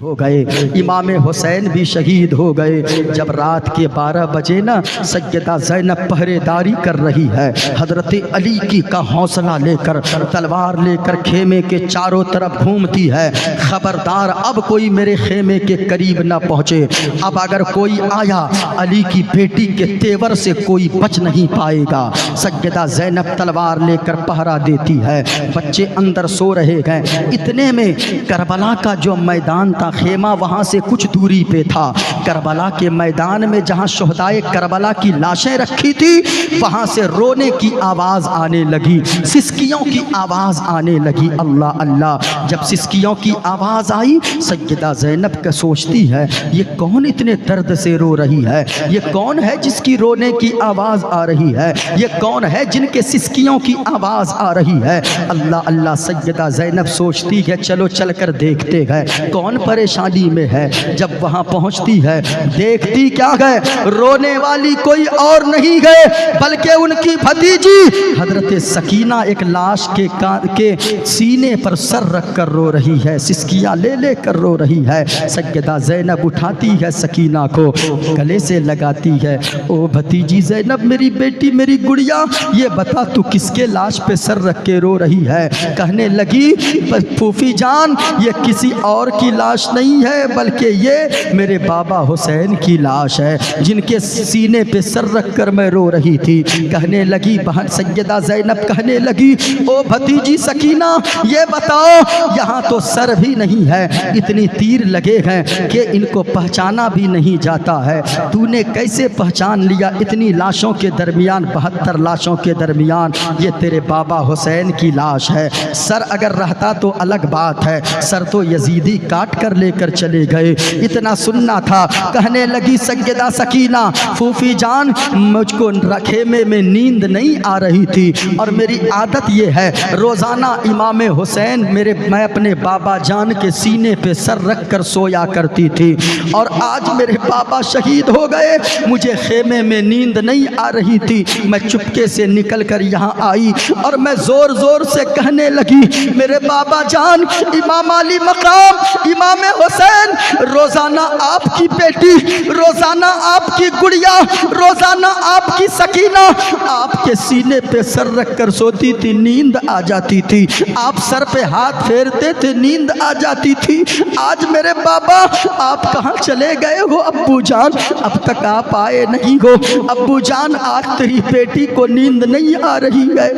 ہو گئے، امام حسین بھی شہید ہو گئے۔ جب رات کے 12 بجے نا سیدہ زینب پہرے داری کر رہی ہے، حضرت علی کی کا حوصلہ لے کر تلوار لے کر خیمے کے چاروں طرف گھومتی ہے، خبردار اب کوئی میرے خیمے کے قریب نہ پہنچے، اب اگر کوئی آیا علی کی بیٹی کے تیور سے کوئی بچ نہیں پائے گا۔ سیدہ زینب تلوار لے کر پہرا دیتی ہے، بچے اندر سو رہے ہیں۔ اتنے میں کربلا کا جو میدان تھا، خیمہ وہاں سے کچھ دوری پہ تھا، کربلا کے میدان میں جہاں شہدائے کربلا کی لاشیں رکھی تھی وہاں سے رونے کی آواز آنے لگی، سسکیوں کی آواز آنے لگی۔ اللہ اللہ، جب سسکیوں کی آواز آئی سیدہ زینب کا سوچتی ہے یہ کون اتنے درد سے رو رہی ہے، یہ کون ہے جس کی رونے کی آواز آ رہی ہے، یہ کون ہے جن کے سسکیوں کی آواز آ رہی ہے۔ اللہ اللہ، سیدہ زینب سوچتی ہے چلو چل کر دیکھتے ہیں کون پریشانی میں ہے۔ جب وہاں پہنچتی ہے دیکھتی کیا گئے، رونے والی کوئی اور نہیں گئے بلکہ ان کی بھتیجی حضرت سکینہ ایک لاش کے سینے پر سر رکھ کر رو رہی ہے، سسکیاں لے لے کر رو رہی ہے۔ سیدہ زینب اٹھاتی ہے سکینہ کو گلے سے لگاتی ہے، او بھتیجی زینب، میری بیٹی، میری گڑیا، یہ بتا تو کس کے لاش پہ سر رکھ کے رو رہی ہے؟ کہنے لگی پھوپھی جان یہ کسی اور کی لاش نہیں ہے بلکہ یہ میرے بابا حسین کی لاش ہے جن کے سینے پہ سر رکھ کر میں رو رہی تھی۔ کہنے لگی بہن سیدہ زینب کہنے لگی او بھتیجی سکینہ یہ بتاؤ یہاں تو سر بھی نہیں ہے، اتنی تیر لگے ہیں کہ ان کو پہچانا بھی نہیں جاتا ہے، تو نے کیسے پہچان لیا اتنی لاشوں کے درمیان، 72 لاشوں کے درمیان یہ تیرے بابا حسین کی لاش ہے؟ سر اگر رہتا تو الگ بات ہے، سر تو یزیدی کاٹ کر لے کر چلے گئے، اتنا سننا تھا۔ کہنے لگی سیدہ سکینہ پھوپھی جان مجھ کو خیمے میں نیند نہیں آ رہی تھی اور میری عادت یہ ہے روزانہ امام حسین میں اپنے بابا جان کے سینے پہ سر رکھ کر سویا کرتی تھی، اور آج میرے بابا شہید ہو گئے، مجھے خیمے میں نیند نہیں آ رہی تھی، میں چپکے سے نکل کر یہاں آئی اور میں زور زور سے کہنے لگی میرے بابا جان امام علی مقام امام حسین، روزانہ آپ کی بیٹی، روزانہ آپ کی گڑیا، روزانہ آپ کی سکینہ آپ کے سینے پہ سر رکھ کر سوتی تھی، نیند آ جاتی تھی، آپ سر پہ ہاتھ پھیرتے تھے نیند آ جاتی تھی، آج میرے بابا آپ کہاں چلے گئے ہو؟ ابو جان اب تک آپ آئے نہیں ہو، ابو جان آج تیری بیٹی کو نیند نہیں آ رہی ہے،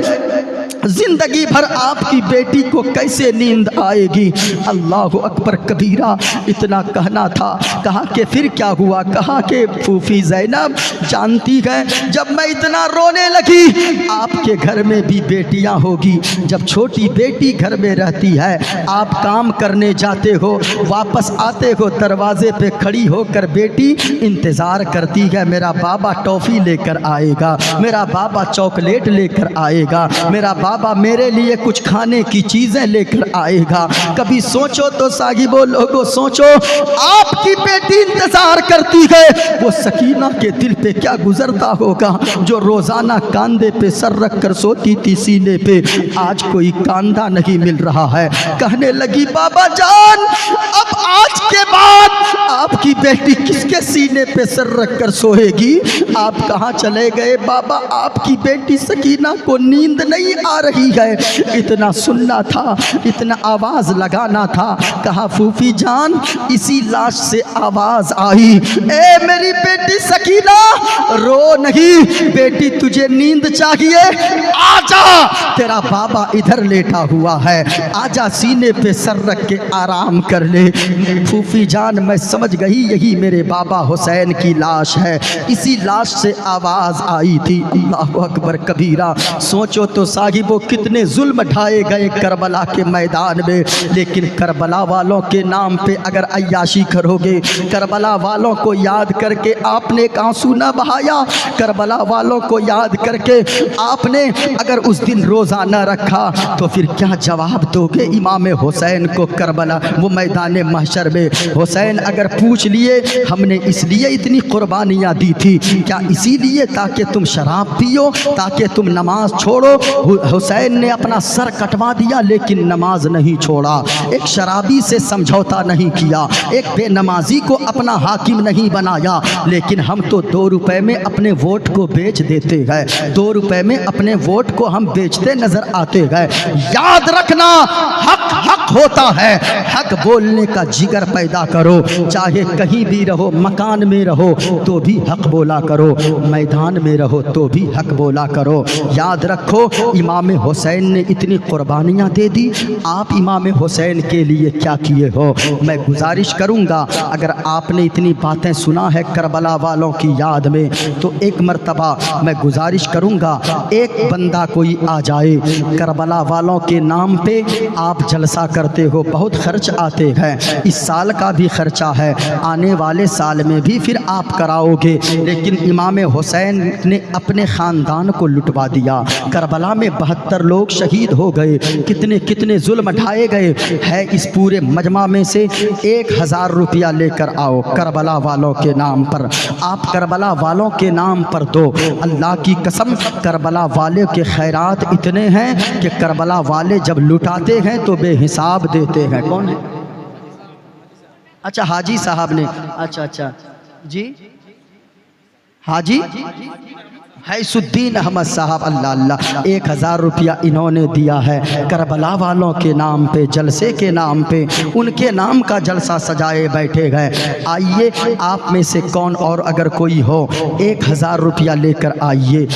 زندگی بھر آپ کی بیٹی کو کیسے نیند آئے گی؟ اللہ اکبر کبیرہ، اتنا کہنا تھا۔ کہا کہ پھر کیا ہوا؟ کہا کہ پھوپھی زینب جانتی ہے جب میں اتنا رونے لگی آپ کے گھر میں بھی بیٹیاں ہوگی، جب چھوٹی بیٹی گھر میں رہتی ہے آپ کام کرنے جاتے ہو، واپس آتے ہو، دروازے پہ کھڑی ہو کر بیٹی انتظار کرتی ہے میرا بابا ٹافی لے کر آئے گا، میرا بابا چاکلیٹ لے کر آئے گا، میرا بابا میرے لیے کچھ کھانے کی چیزیں لے کر آئے گا۔ کبھی سوچو تو صاحبو لوگوں سوچو، آپ کی بیٹی انتظار کرتی ہے، وہ سکینہ کے دل پہ کیا گزرتا ہوگا جو روزانہ کاندھے پہ سر رکھ کر سوتی تھی سینے پہ، آج کوئی کاندھا نہیں مل رہا ہے۔ کہنے لگی بابا جان اب آج کے بعد آپ کی بیٹی کس کے سینے پہ سر رکھ کر سوئے گی؟ آپ کہاں چلے گئے بابا؟ آپ کی بیٹی سکینہ کو نیند نہیں آ رہی ہے۔ اتنا سننا تھا، اتنا آواز لگانا تھا۔ کہا پھوپھی جان اسی لاش سے آواز آئی، اے میری بیٹی سکینہ رو نہیں، بیٹی تجھے نیند چاہیے، آجا تیرا بابا ادھر لیٹا ہوا ہے، آجا سینے پہ سر رکھ کے آرام کر لے۔ پھوپھی جان میں سمجھ گئی یہی میرے بابا حسین کی لاش ہے، اسی لاش سے آواز آئی تھی۔ اللہ اکبر کبیرہ، سوچو تو صاحبو کتنے ظلم ڈھائے گئے کربلا کے میدان میں، لیکن کربلا والوں کے نام پہ اگر عیاشی کرو گے، کربلا والوں کو یاد کر کے آپ نے ایک آنسو نہ بہایا، کربلا والوں کو یاد کر کے آپ نے اگر اس دن روزہ نہ رکھا تو پھر کیا جواب دو گے امام حسین کو کربلا وہ میدان محشر میں؟ حسین اگر پوچھ لیے لیے ہم نے اس لیے اتنی قربانیاں دی تھی، کیا اسی لیے تاکہ تم شراب پیو، تاکہ تم نماز چھوڑو؟ حسین نے اپنا سر کٹوا دیا لیکن نماز نہیں چھوڑا، ایک شرابی سے سمجھوتا نہیں کیا، ایک بے نمازی کو اپنا حاکم نہیں بنایا، لیکن ہم تو 2 روپے میں اپنے ووٹ کو بیچ دیتے ہیں، 2 روپے میں اپنے ووٹ کو ہم بیچتے نظر آتے ہیں۔ یاد رکھنا، حق حق ہوتا ہے، حق بولنے کا جگر پیدا کرو، چاہے کہیں بھی رہو، مکان میں رہو تو بھی حق بولا کرو، میدان میں رہو تو بھی حق بولا کرو۔ یاد رکھو امام حسین نے اتنی قربانیاں دے دی، آپ امام حسین کے لیے کیا کیے ہو؟ میں گزارش کروں گا، اگر آپ نے اتنی باتیں سنا ہے کربلا والوں کی یاد میں، تو ایک مرتبہ میں گزارش کروں گا ایک بندہ کوئی آ جائے، کربلا والوں کے نام پہ آپ جلسہ کرتے ہو، بہت خرچ آتے ہیں، اس سال کا بھی خرچہ ہے، آنے والے سال میں بھی پھر آپ کراؤ گے، لیکن امام حسین نے اپنے خاندان کو لٹوا دیا، کربلا میں 72 لوگ شہید ہو گئے، کتنے کتنے ظلم ڈھائے گئے ہے، اس پورے مجمع میں سے 1000 روپیہ لے کر آؤ کربلا والوں کے نام پر، آپ کربلا والوں کے نام پر دو، اللہ کی قسم کربلا والے کے خیرات اتنے ہیں کہ کربلا والے جب لٹاتے ہیں تو بے حساب دیتے ہیں۔ کون ہے؟ اچھا حاجی صاحب نے، اچھا جی حاجی حیث الدین احمد صاحب، اللہ اللہ، 1000 روپیہ انہوں نے دیا ہے کربلا والوں کے نام پہ، جلسے کے نام پہ، ان کے نام کا جلسہ سجائے بیٹھے گئے۔ آئیے آپ میں سے کون اور اگر کوئی ہو 1000 روپیہ لے کر آئیے۔